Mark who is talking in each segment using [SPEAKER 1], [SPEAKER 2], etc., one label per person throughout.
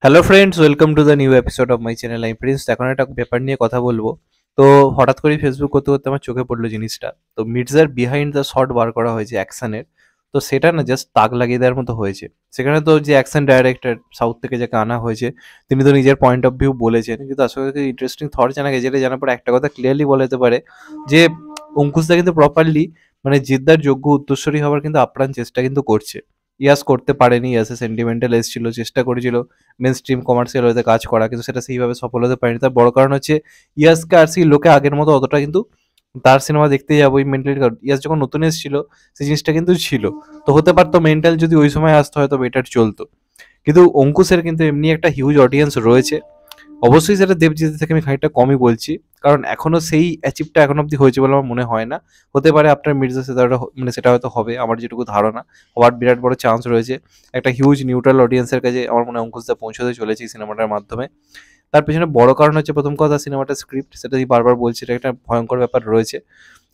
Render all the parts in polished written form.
[SPEAKER 1] Hello friends, welcome to the new episode of my channel. আমি Prince. এখন একটা ব্যাপার নিয়ে কথা বলবো। তো হঠাৎ করেই ফেসবুক করতে করতে আমার চোখে পড়লো জিনিসটা। তো মির্জার বিহাইন্ড দ্য শট বার করা হয়েছে অ্যাকশনের। তো সেটা না জাস্ট তাক লাগিয়ে দেওয়ার মতো হয়েছে। সেখানে তো যে অ্যাকশন ডাইরেক্টর সাউথ থেকে যাকে আনা হয়েছে, তিনি তো নিজের পয়েন্ট অফ ভিউ বলেছেন, কিন্তু আসলে ইন্টারেস্টিং থট জানা গেছে। যেটা জানার পর একটা কথা ক্লিয়ারলি বলা যেতে পারে যে অঙ্কুশদা কিন্তু প্রপারলি মানে জিদ্দার যোগ্য উত্তরসূরি হওয়ার কিন্তু আপ্রাণ চেষ্টা কিন্তু করছে। ইয়াস করতে পারেনি, ইয়াসে সেন্টিমেন্টাল এসেছিল, চেষ্টা করেছিল মেন স্ট্রিম কমার্শিয়াল হতে কাজ করা, কিন্তু সেটা সেইভাবে সফল হতে পারেনি। তার বড় কারণ হচ্ছে ইয়াসকে আর সেই লোকে আগের মতো অতটা কিন্তু তার সিনেমা দেখতে যাবো ওই মেন্টালিটি। ইয়াস যখন নতুন এসেছিল সেই জিনিসটা কিন্তু ছিল। তো হতে পারতো মেন্টাল যদি ওই সময় আসতো হয়তো বেটার চলতো। কিন্তু অঙ্কুশের কিন্তু এমনি একটা হিউজ অডিয়েন্স রয়েছে। অবশ্যই সেটা দেবজিতের থেকে আমি খানিকটা কমই বলছি, কারণ এখনো সেই অ্যাচিভটা এখন অব্দি হয়েছে বলে আমার মনে হয় না। হতে পারে আপনার মির্জা সেটা মানে সেটা হয়তো হবে, আমার যেটুকু ধারণা হওয়ার বিরাট বড় চান্স রয়েছে। একটা হিউজ নিউট্রাল অডিয়েন্সের কাছে আমার মনে হয় অঙ্কুশদা পৌঁছতে চলেছে এই সিনেমাটার মাধ্যমে। তার পেছনে বড় কারণ হচ্ছে প্রথম কথা সিনেমাটার স্ক্রিপ্ট, সেটা বারবার বলছি, এটা একটা ভয়ঙ্কর ব্যাপার রয়েছে।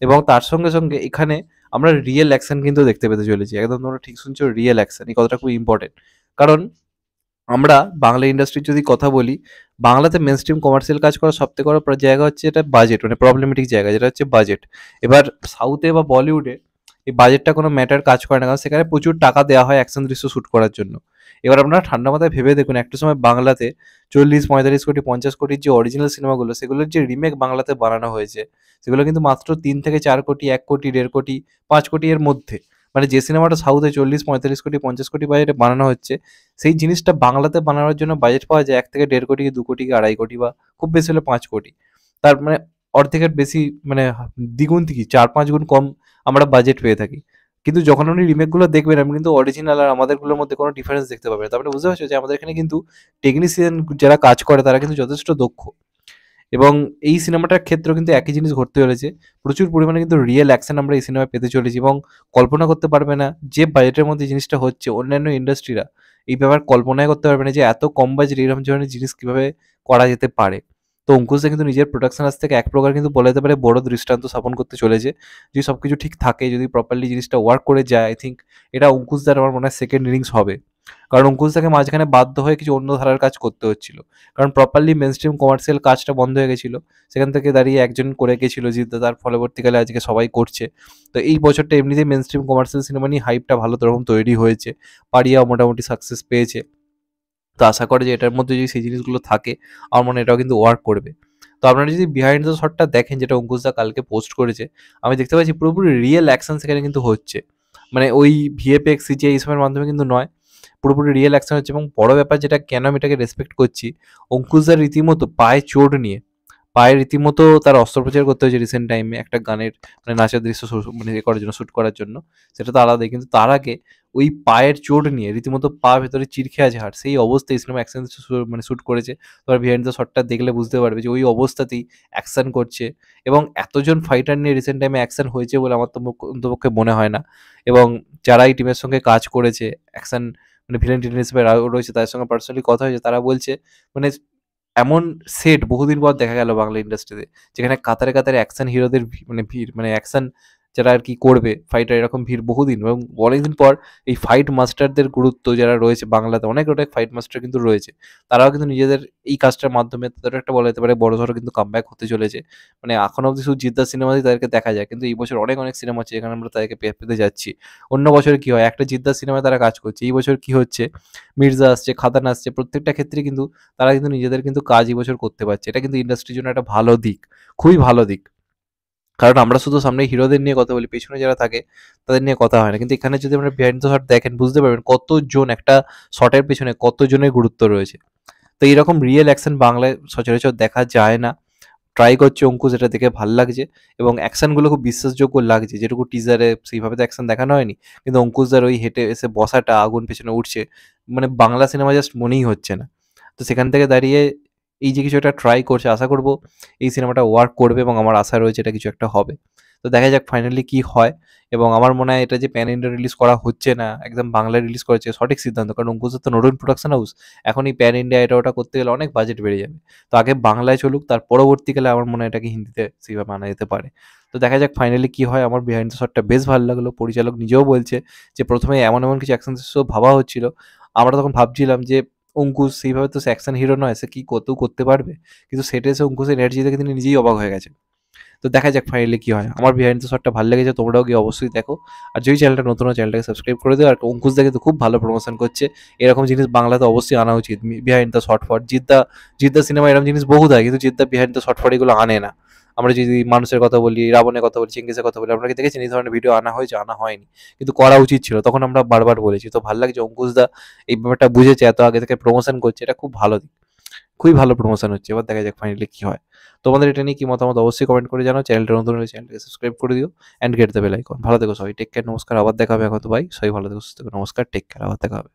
[SPEAKER 1] এবং তার সঙ্গে সঙ্গে এখানে আমরা রিয়েল অ্যাকশন কিন্তু দেখতে পেতে চলেছি। একদম তোমরা ঠিক শুনছো, রিয়েল অ্যাকশন। এই কথাটা খুব ইম্পর্টেন্ট। কারণ আমরা বাংলা ইন্ডাস্ট্রির যদি কথা বলি, বাংলাতে মেইনস্ট্রিম কমার্শিয়াল কাজ করার সবথেকে বড় জায়গা হচ্ছে এটা বাজেট, মানে প্রবলেমেটিক জায়গা যেটা হচ্ছে বাজেট। এবার সাউথে বা বলিউডে এই বাজেটটা কোনো ম্যাটার কাজ করে না, কারণ সেখানে প্রচুর টাকা দেওয়া হয় অ্যাকশন দৃশ্য শ্যুট করার জন্য। এবার আপনারা ঠান্ডা মাথায় ভেবে দেখুন, একটা সময় বাংলাতে 40, 45 কোটি, 50 কোটির যে অরিজিনাল সিনেমাগুলো, সেগুলোর যে রিমেক বাংলাতে বানানো হয়েছে, সেগুলো কিন্তু মাত্র 3 থেকে 4 কোটি, 1 কোটি, 1.5 কোটি, 5 কোটি এর মধ্যে। মানে যে সিনেমাটা সাউথে 40, 45 কোটি, 50 কোটি বাজেটে বানানো হচ্ছে, সেই জিনিসটা বাংলাতে বানানোর জন্য বাজেট পাওয়া যায় 1 থেকে 1.5 কোটি, 2 কোটি, 2.5 কোটি, বা খুব বেশি হলে 5 কোটি। তার মানে অর্ধেকের বেশি, মানে দ্বিগুণ থেকে 4-5 গুণ কম আমরা বাজেট পেয়ে থাকি। কিন্তু যখন আপনি রিমেকগুলো দেখবেন, আপনি কিন্তু অরিজিনাল আর আমাদেরগুলোর মধ্যে কোনো ডিফারেন্স দেখতে পাবেন না। তার মানে বুঝতে পারছো যে আমাদের এখানে কিন্তু টেকনিশিয়ান যারা কাজ করে তারা কিন্তু যথেষ্ট দক্ষ। এবং এই সিনেমাটার ক্ষেত্রেও কিন্তু একই জিনিস ঘটতে চলেছে। প্রচুর পরিমাণে কিন্তু রিয়েল অ্যাকশন আমরা এই সিনেমায় পেতে চলেছি, এবং কল্পনা করতে পারবে না যে বাজেটের মধ্যে জিনিসটা হচ্ছে, অন্যান্য ইন্ডাস্ট্রিরা এই ব্যাপার কল্পনাই করতে পারবে না যে এত কম বাজেটে এরকম ধরনের জিনিস কিভাবে করা যেতে পারে। তো অঙ্কুশদা কিন্তু নিজের প্রোডাকশন হাউস থেকে এক প্রকার কিন্তু বলা যেতে পারে বড় দৃষ্টান্ত স্থাপন করতে চলেছে। যদি সবকিছু ঠিক থাকে, যদি প্রপারলি জিনিসটা ওয়ার্ক করে যায়, আই থিঙ্ক এটা অঙ্কুশদার আমার মনে হয় সেকেন্ড ইনিংস হবে। কারণ অঙ্কুশদাকে মাঝখানে বাধ্য হয়ে কিছু অন্য ধারার কাজ করতে হচ্ছিল, কারণ প্রপারলি মেনস্ট্রিম কমার্শিয়াল কাজটা বন্ধ হয়ে গেছিল। সেখান থেকে দাঁড়িয়ে একজন করে গেছিল জিদ্দা, তার পরবর্তীকালে আজকে সবাই করছে। তো এই বছরটা এমনিতেই মেনস্ট্রিম কমার্শিয়াল সিনেমা নিয়ে হাইপটা ভালো রকম তৈরি হয়েছে। পারিয়াও মোটামুটি সাকসেস পেয়েছে। তো আশা করে যে এটার মধ্যে যদি সেই জিনিসগুলো থাকে, আমার মনে হয় এটাও কিন্তু ওয়ার্ক করবে। তো আপনারা যদি বিহাইন্ড দ্য শটটা দেখেন, যেটা অঙ্কুশদা কালকে পোস্ট করেছে, আমি দেখতে পাচ্ছি পুরোপুরি রিয়েল অ্যাকশন সেখানে কিন্তু হচ্ছে। মানে ওই ভিএফএক্স, সিজিআই এইসবের মাধ্যমে কিন্তু নয়, পুরোপুরি রিয়েল অ্যাকশন হচ্ছে। এবং বড় ব্যাপার যেটা কেন আমি এটাকে রেসপেক্ট করছি, অঙ্কুশদার রীতিমতো পায়ে চোট নিয়ে, পায়ে রীতিমতো তার অস্ত্রোপচার করতে হয়েছে রিসেন্ট টাইমে একটা গানের মানে নাচের দৃশ্য মানে ইয়ে করার জন্য, শ্যুট করার জন্য। সেটা তো আলাদাই, কিন্তু তার আগে ওই পায়ের চোট নিয়ে রীতিমতো পা ভেতরে চিরখে আছে হাড়, সেই অবস্থায় সিনেমা অ্যাকশন মানে শ্যুট করেছে। তোমার বিহাইন্ড দ্য শটটা দেখলে বুঝতে পারবে যে ওই অবস্থাতেই অ্যাকশন করছে। এবং এতজন ফাইটার নিয়ে রিসেন্ট টাইমে অ্যাকশন হয়েছে বলে আমার তো অন্তপক্ষে মনে হয় না। এবং যারা এই টিমের সঙ্গে কাজ করেছে অ্যাকশন, মানে ভিলেন টিলেন হিসেবে রয়েছে, তাদের সঙ্গে পার্সোনালি কথা হয়েছে, তারা বলছে মানে এমন সেট বহুদিন পর দেখা গেল বাংলা ইন্ডাস্ট্রিতে, যেখানে কাতারে কাতারে অ্যাকশন হিরোদের মানে ভিড়, মানে অ্যাকশন যারা আর কি করবে ফাইটার, এরকম ভিড় বহুদিন। এবং অনেকদিন পর এই ফাইট মাস্টারদের গুরুত্ব যারা রয়েছে বাংলাতে, অনেক অনেক ফাইট মাস্টার কিন্তু রয়েছে, তারাও কিন্তু নিজেদের এই কাজটার মাধ্যমে তাদের একটা বলা যেতে পারে বড়সড় কিন্তু কামব্যাক হতে চলেছে। মানে এখন অব্দি শুধু জিদ্দার সিনেমাতেই তাদেরকে দেখা যায়, কিন্তু এই বছর অনেক অনেক সিনেমা আছে যেখানে আমরা তাদেরকে পেতে যাচ্ছি। অন্য বছরে কি হয়, একটা জিদ্দার সিনেমায় তারা কাজ করছে, এই বছর কি হচ্ছে, মির্জা আসছে, খাদান আসছে, প্রত্যেকটা ক্ষেত্রে কিন্তু তারা কিন্তু নিজেদের কিন্তু কাজ এই বছর করতে পারছে। এটা কিন্তু ইন্ডাস্ট্রির জন্য একটা ভালো দিক, খুবই ভালো দিক। কারণ আমরা শুধু সামনে হিরোদের নিয়ে কথা বলি, পেছনে যারা থাকে তাদের নিয়ে কথা হয় না। কিন্তু এখানে যদি আমরা বিহাইন্ড দ্য শট দেখেন, বুঝতে পারবেন কতজন একটা শটের পেছনে কতজনের গুরুত্ব রয়েছে। তো এইরকম রিয়েল অ্যাকশন বাংলায় সচরাচর দেখা যায় না। ট্রাই করছে অঙ্কুশ, এটা দেখে ভাল লাগছে। এবং অ্যাকশনগুলো খুব বিশ্বাসযোগ্য লাগছে, যেটুকু টিজারে সেইভাবে তো অ্যাকশন দেখানো হয়নি, কিন্তু অঙ্কুশদার ওই হেঁটে এসে বসাটা, আগুন পেছনে উঠছে, মানে বাংলা সিনেমা জাস্ট মনেই হচ্ছে না। তো সেখান থেকে দাঁড়িয়ে এই যে কিছু একটা ট্রাই করছে, আশা করব এই সিনেমাটা ওয়ার্ক করবে, এবং আমার আশা রয়েছে এটা কিছু একটা হবে। তো দেখা যাক ফাইনালি কি হয়। এবং আমার মনে হয় এটা যে প্যান ইন্ডিয়া রিলিজ করা হচ্ছে না, একদম বাংলায় রিলিজ করেছে সঠিক সিদ্ধান্ত। কারণ অঙ্কুশের তো নতুন প্রোডাকশন হাউস, এখন এই প্যান ইন্ডিয়া এটা ওটা করতে গেলে অনেক বাজেট বেড়ে যাবে। তো আগে বাংলায় চলুক, তার পরবর্তীকালে আমার মনে হয় এটাকে হিন্দিতে সেইভাবে আনা যেতে পারে। তো দেখা যাক ফাইনালি কি হয়। আমার বিহাইন্ড দ্য শটটা বেশ ভালো লাগলো। পরিচালক নিজেও বলছে যে প্রথমে এমন এমন কিছু অ্যাকশন দৃশ্য ভাবা হচ্ছিল, আমরা তখন ভাবছিলাম যে অঙ্কুশ সেইভাবে তো সে অ্যাকশন হিরো নয়, সে কি করতে পারবে, কিন্তু সেটা এসে অঙ্কুশের এনার্জি দেখে তিনি নিজেই অবাক হয়ে গেছেন। তো দেখা যাক ফাইনালি কি হয়। আমার বিহাইন্ড দ্য শটটা ভালো লেগেছে, তোমরাও গিয়ে অবশ্যই দেখো। আর যদি চ্যানেলটা নতুন হয় চ্যানেলটাকে সাবস্ক্রাইব করে দিও। আর অঙ্কুশ দা কিন্তু খুব ভালো প্রমোশন করছে, এরকম জিনিস বাংলাতে অবশ্যই আনা উচিত। বিহাইন্ড দ্য শট ফট জিদ্দা সিনেমা এরকম জিনিস বহুত হয়, কিন্তু জিদ্দা বিহাইন্ড দ্য শট ফট এগুলো আনে না। আমরা যদি মানুষের কথা বলি, রাবণের কথা বলি, চেঙ্গিসের কথা বলি, আমরা কি দেখেছেন এই ধরনের ভিডিও আনা হয়েছে? আনা হয়নি, কিন্তু করা উচিত ছিল, তখন আমরা বারবার বলেছি। তো ভালো লাগছে অঙ্কুশ দা এই ব্যাপারটা বুঝেছে, এত আগে থেকে প্রমোশন করছে, এটা খুব ভালো দিক, খুবই ভালো প্রমোশন হচ্ছে। এবার দেখা যাক ফাইনালি কি হয়। তোমাদের এটা নিয়ে কি মতামত অবশ্যই কমেন্ট করে জানাও। চ্যানেলটা নতুন হলে চ্যানেলটাকে সাবস্ক্রাইব করে দিও and get the bell icon. ভালো থেকো সবাই, টেক কেয়ার, নমস্কার, আবার দেখা হবে এখন। তো ভাই সবাই ভালো থেকো, সুস্থ থেকো, নমস্কার, টেক কেয়ার, আবার দেখা হবে।